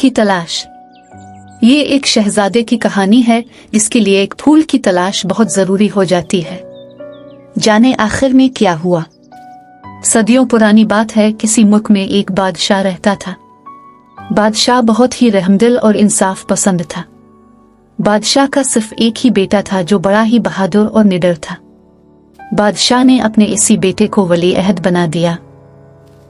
की तलाश। ये एक शहजादे की कहानी है जिसके लिए एक फूल की तलाश बहुत जरूरी हो जाती है। जाने आखिर में क्या हुआ। सदियों पुरानी बात है, किसी मुल्क में एक बादशाह रहता था। बादशाह बहुत ही रहमदिल और इंसाफ पसंद था। बादशाह का सिर्फ एक ही बेटा था जो बड़ा ही बहादुर और निडर था। बादशाह ने अपने इसी बेटे को वली अहद बना दिया।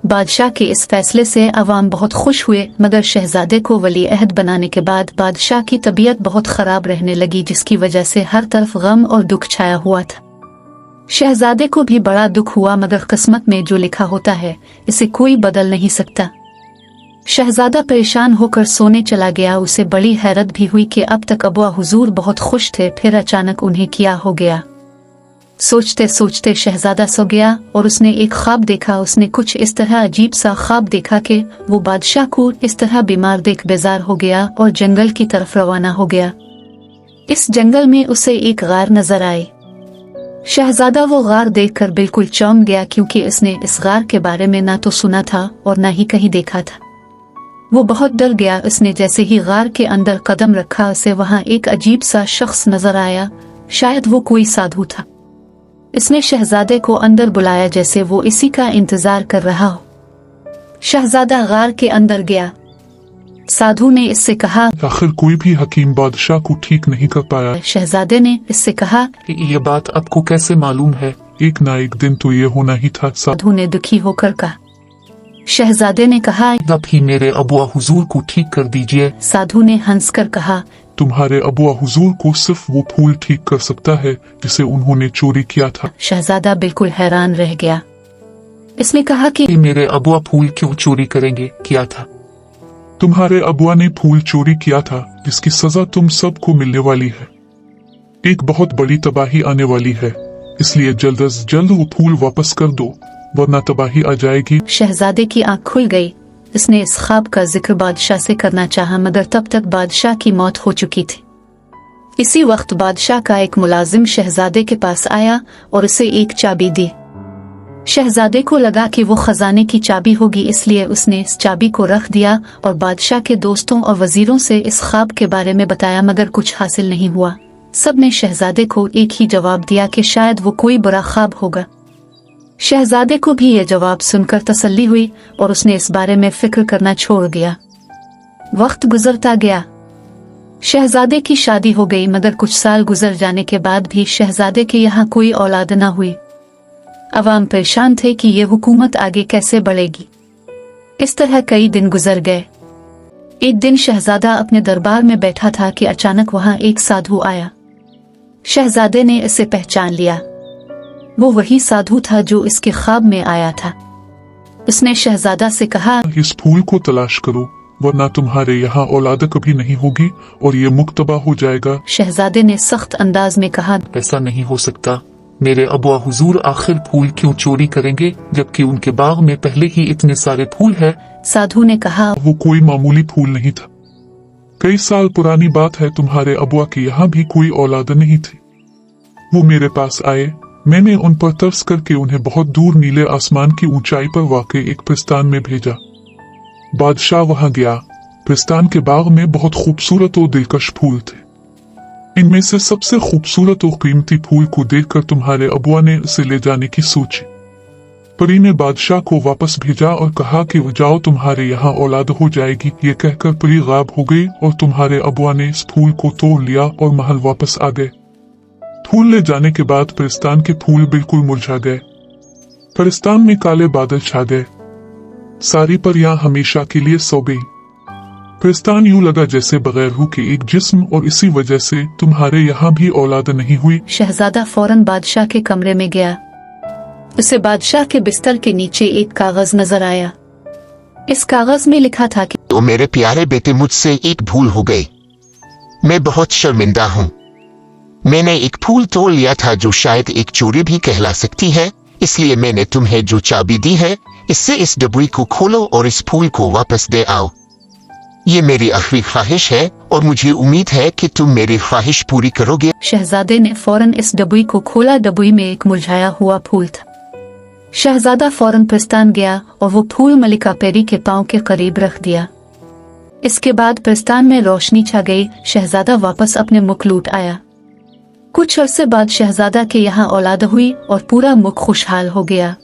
बादशाह के इस फैसले से अवाम बहुत खुश हुए, मगर शहजादे को वली अहद बनाने के बाद बादशाह की तबीयत बहुत खराब रहने लगी, जिसकी वजह से हर तरफ गम और दुख छाया हुआ था। शहजादे को भी बड़ा दुख हुआ, मगर किस्मत में जो लिखा होता है इसे कोई बदल नहीं सकता। शहजादा परेशान होकर सोने चला गया। उसे बड़ी हैरत भी हुई कि अब तक अबुआ हुजूर बहुत खुश थे, फिर अचानक उन्हें क्या हो गया। सोचते सोचते शहजादा सो गया और उसने एक ख्वाब देखा। उसने कुछ इस तरह अजीब सा ख्वाब देखा कि वो बादशाह को इस तरह बीमार देख बेजार हो गया और जंगल की तरफ रवाना हो गया। इस जंगल में उसे एक गार नजर आई। शहजादा वो गार देखकर बिल्कुल चौंक गया, क्योंकि उसने इस गार के बारे में ना तो सुना था और ना ही कहीं देखा था। वो बहुत डर गया। उसने जैसे ही गार के अंदर कदम रखा, उसे वहां एक अजीब सा शख्स नजर आया। शायद वो कोई साधु था। इसने शहजादे को अंदर बुलाया जैसे वो इसी का इंतजार कर रहा हो। शहजादा गार के अंदर गया। साधु ने इससे कहा, आखिर कोई भी हकीम बादशाह को ठीक नहीं कर पाया। शहजादे ने इससे कहा, ये बात आपको कैसे मालूम है? एक ना एक दिन तो ये होना ही था। साधु ने दुखी होकर कहा। शहजादे ने कहा, अब ही मेरे अबुआ हुजूर को ठीक कर दीजिए। साधु ने हंसकर कहा, तुम्हारे अबुआ हुजूर को सिर्फ वो फूल ठीक कर सकता है जिसे उन्होंने चोरी किया था। शहजादा बिल्कुल हैरान रह गया। इसने कहा कि मेरे अबुआ फूल क्यों चोरी करेंगे? किया था तुम्हारे अबुआ ने फूल चोरी किया था, जिसकी सजा तुम सबको मिलने वाली है। एक बहुत बड़ी तबाही आने वाली है, इसलिए जल्द अज जल्द वो फूल वापस कर दो, वरना तबाही आ जाएगी। शहजादे की आंख खुल गई। इसने इस ख्वाब का जिक्र बादशाह से करना चाहा, मगर तब तक बादशाह की मौत हो चुकी थी। इसी वक्त बादशाह का एक मुलाजिम शहजादे के पास आया और उसे एक चाबी दी। शहजादे को लगा कि वो खजाने की चाबी होगी, इसलिए उसने इस चाबी को रख दिया और बादशाह के दोस्तों और वजीरों से इस ख्वाब के बारे में बताया, मगर कुछ हासिल नहीं हुआ। सब ने शहजादे को एक ही जवाब दिया कि शायद वो कोई बुरा ख्वाब होगा। शहजादे को भी ये जवाब सुनकर तसल्ली हुई और उसने इस बारे में फिक्र करना छोड़ दिया। वक्त गुजरता गया। शहजादे की शादी हो गई, मगर कुछ साल गुजर जाने के बाद भी शहजादे के यहाँ कोई औलाद न हुई। अवाम परेशान थे कि ये हुकूमत आगे कैसे बढ़ेगी। इस तरह कई दिन गुजर गए। एक दिन शहजादा अपने दरबार में बैठा था कि अचानक वहां एक साधु आया। शहजादे ने इसे पहचान लिया। वो वही साधु था जो इसके ख्वाब में आया था। उसने शहजादा से कहा, इस फूल को तलाश करो, वरना तुम्हारे यहाँ औलाद कभी नहीं होगी और ये मुक्तबा हो जाएगा। शहजादे ने सख्त अंदाज में कहा, ऐसा नहीं हो सकता। मेरे अबुआ हुजूर आखिर फूल क्यों चोरी करेंगे, जबकि उनके बाग में पहले ही इतने सारे फूल हैं? साधु ने कहा, वो कोई मामूली फूल नहीं था। कई साल पुरानी बात है, तुम्हारे अबुआ के यहाँ भी कोई औलाद नहीं थी। वो मेरे पास आए, मैंने उन पर तरस करके उन्हें बहुत दूर नीले आसमान की ऊंचाई पर वाक़े एक पिस्तान में भेजा। बादशाह वहां गया। पिस्तान के बाग में बहुत खूबसूरत और दिलकश फूल थे। इनमें से सबसे खूबसूरत और कीमती फूल को देखकर तुम्हारे अबुआ ने उसे ले जाने की सोची। परी ने बादशाह को वापस भेजा और कहा कि जाओ, तुम्हारे यहाँ औलाद हो जाएगी। ये कहकर परी गायब हो गई और तुम्हारे अबुआ ने इस फूल को तोड़ लिया और महल वापस आ गए। फूल ले जाने के बाद पिस्तान के फूल बिल्कुल मुरझा गए। पिस्तान में काले बादल छा गए। सारी परियां हमेशा के लिए सो गई। पिस्तान यूं लगा जैसे बगैर रूह के एक जिस्म, और इसी वजह से तुम्हारे यहाँ भी औलाद नहीं हुई। शहजादा फौरन बादशाह के कमरे में गया। उसे बादशाह के बिस्तर के नीचे एक कागज नजर आया। इस कागज में लिखा था कि तो मेरे प्यारे बेटे, मुझसे एक भूल हो गई। मैं बहुत शर्मिंदा हूँ। मैंने एक फूल तोड़ लिया था जो शायद एक चोरी भी कहला सकती है, इसलिए मैंने तुम्हें जो चाबी दी है, इससे इस डब्बी को खोलो और इस फूल को वापस दे आओ। ये मेरी आखिरी ख्वाहिश है और मुझे उम्मीद है कि तुम मेरी ख्वाहिश पूरी करोगे। शहजादे ने फौरन इस डब्बी को खोला। डब्बी में एक मुरझाया हुआ फूल था। शहजादा फौरन पिस्तान गया और वो फूल मलिका पेरी के पांव के करीब रख दिया। इसके बाद प्रस्थान में रोशनी छा गई। शहजादा वापस अपने मुल्क लौट आया। कुछ अरसे बाद शहजादा के यहाँ औलाद हुई और पूरा मुल्क खुशहाल हो गया।